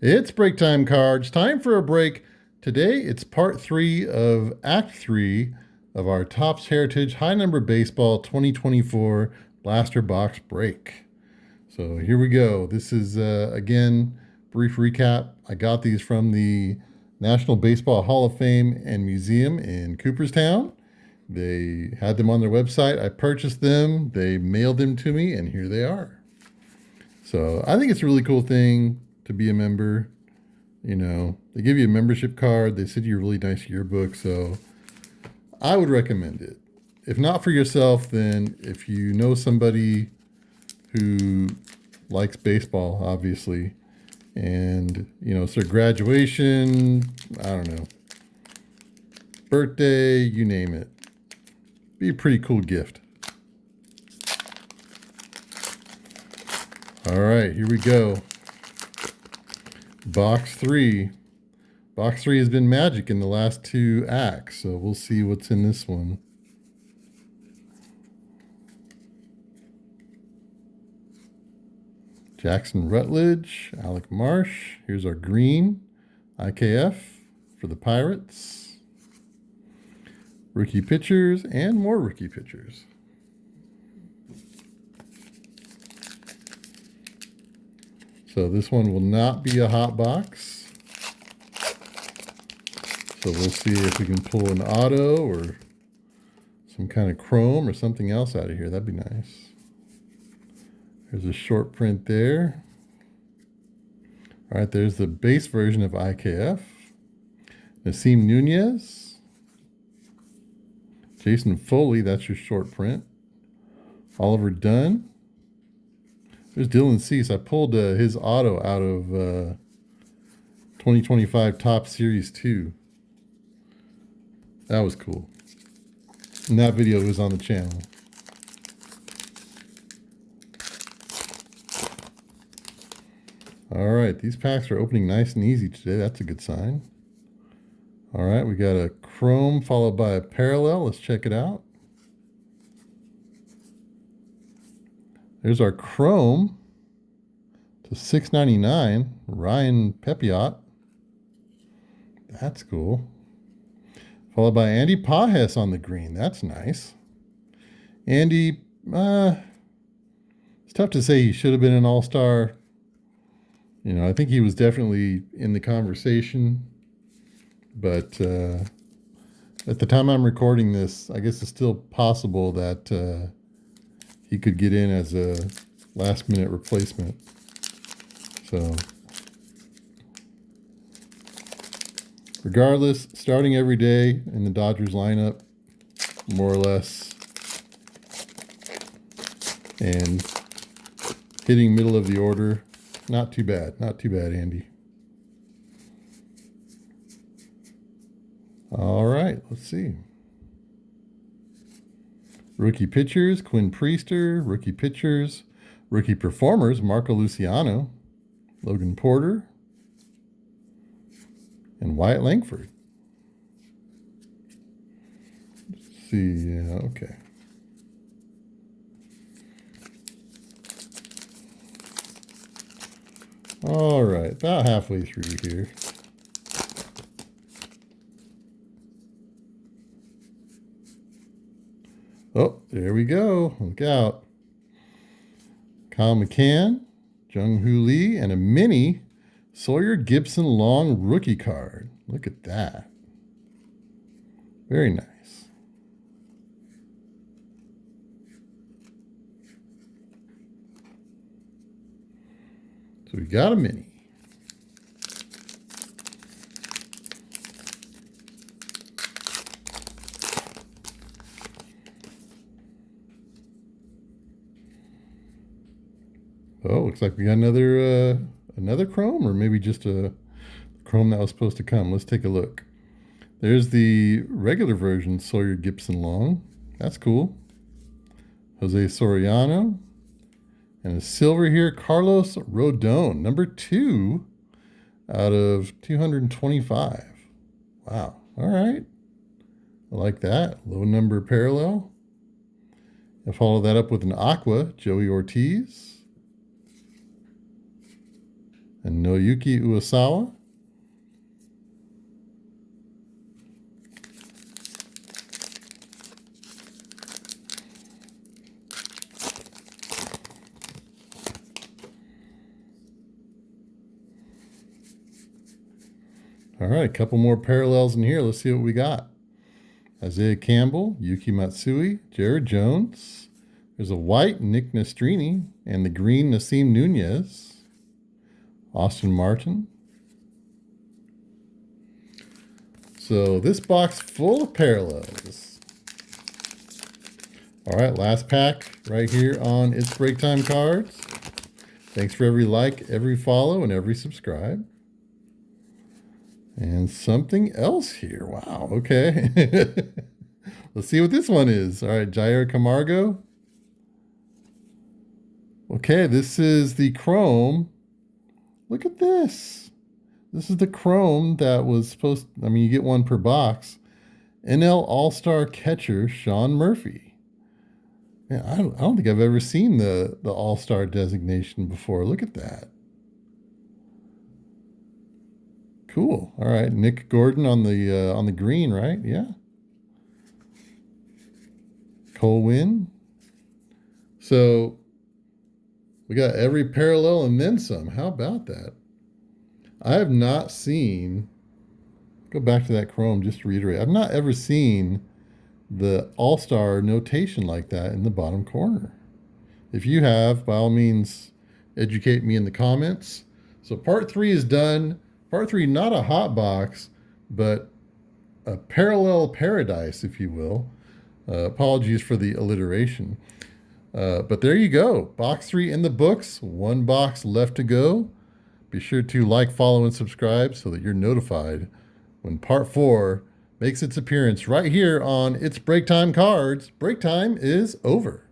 It's break time, cards. Time for a break. Today, it's part 3 of Act 3 of our Topps Heritage High Number Baseball 2024 Blaster Box break. So here we go. This is, again, brief recap. I got these from the National Baseball Hall of Fame and Museum in Cooperstown. They had them on their website. I purchased them. They mailed them to me, and here they are. So I think it's a really cool thing to be a member. You know, they give you a membership card. They send you a really nice yearbook. So I would recommend it. If not for yourself, then if you know somebody who likes baseball, obviously, and, you know, it's their graduation, I don't know, birthday, you name it. Be a pretty cool gift. All right, here we go. Box 3. Box 3 has been magic in the last 2 acts, so we'll see what's in this one. Jackson Rutledge, Alec Marsh. Here's our green, IKF for the Pirates. Rookie pitchers and more rookie pitchers. So this one will not be a hot box. So we'll see if we can pull an auto or some kind of chrome or something else out of here. That'd be nice. There's a short print there. All right, there's the base version of IKF. Nasim Nunez. Jason Foley, that's your short print. Oliver Dunn. There's Dylan Cease. I pulled his auto out of 2025 Topps Series 2. That was cool. And that video was on the channel. All right, these packs are opening nice and easy today. That's a good sign. All right, we got a chrome followed by a parallel. Let's check it out. There's our chrome to $6.99, Ryan Pepiot. That's cool. Followed by Andy Pages on the green. That's nice. Andy, it's tough to say he should have been an all-star. You know, I think he was definitely in the conversation. But at the time I'm recording this, I guess it's still possible that he could get in as a last-minute replacement. So, regardless, starting every day in the Dodgers lineup, more or less, and hitting middle of the order, not too bad. Not too bad, Andy. All right, let's see. Rookie pitchers, Quinn Priester. Rookie pitchers, rookie performers, Marco Luciano, Logan Porter, and Wyatt Langford. Let's see, yeah, okay. All right, about halfway through here. Oh, there we go. Look out. Kyle McCann, Jung-Hoo Lee, and a mini Sawyer Gibson Long rookie card. Look at that. Very nice. So we got a mini. Oh, looks like we got another chrome, or maybe just a chrome that was supposed to come. Let's take a look. There's the regular version, Sawyer Gibson Long. That's cool. Jose Soriano. And a silver here, Carlos Rodon, number 2 out of 225. Wow. All right. I like that. Low number parallel. I'll follow that up with an aqua, Joey Ortiz. and Noyuki Uesawa. All right, a couple more parallels in here. Let's see what we got. Isaiah Campbell, Yuki Matsui, Jared Jones. There's a white Nick Nastrini and the green Nassim Nunez. Austin Martin. So this box full of parallels. All right, last pack right here on It's Break Time Cards. Thanks for every like, every follow, and every subscribe. And something else here. Wow, okay. Let's see what this one is. All right, Jair Camargo. Okay, this is the Chrome. Look at this. This is the Chrome that was supposed to, you get one per box. NL All-Star catcher, Sean Murphy. Man, I don't think I've ever seen the All-Star designation before. Look at that. Cool. All right, Nick Gordon on the green, right? Yeah. Cole Winn. So we got every parallel and then some. How about that? I have not seen. Go back to that Chrome just to reiterate. I've not ever seen the All-Star notation like that in the bottom corner. If you have, by all means, educate me in the comments. So part 3 is done. Part 3, not a hot box, but a parallel paradise, if you will. Apologies for the alliteration. But there you go. Box 3 in the books. 1 box left to go. Be sure to like, follow, and subscribe so that you're notified when part 4 makes its appearance right here on It's Break Time Cards. Break time is over.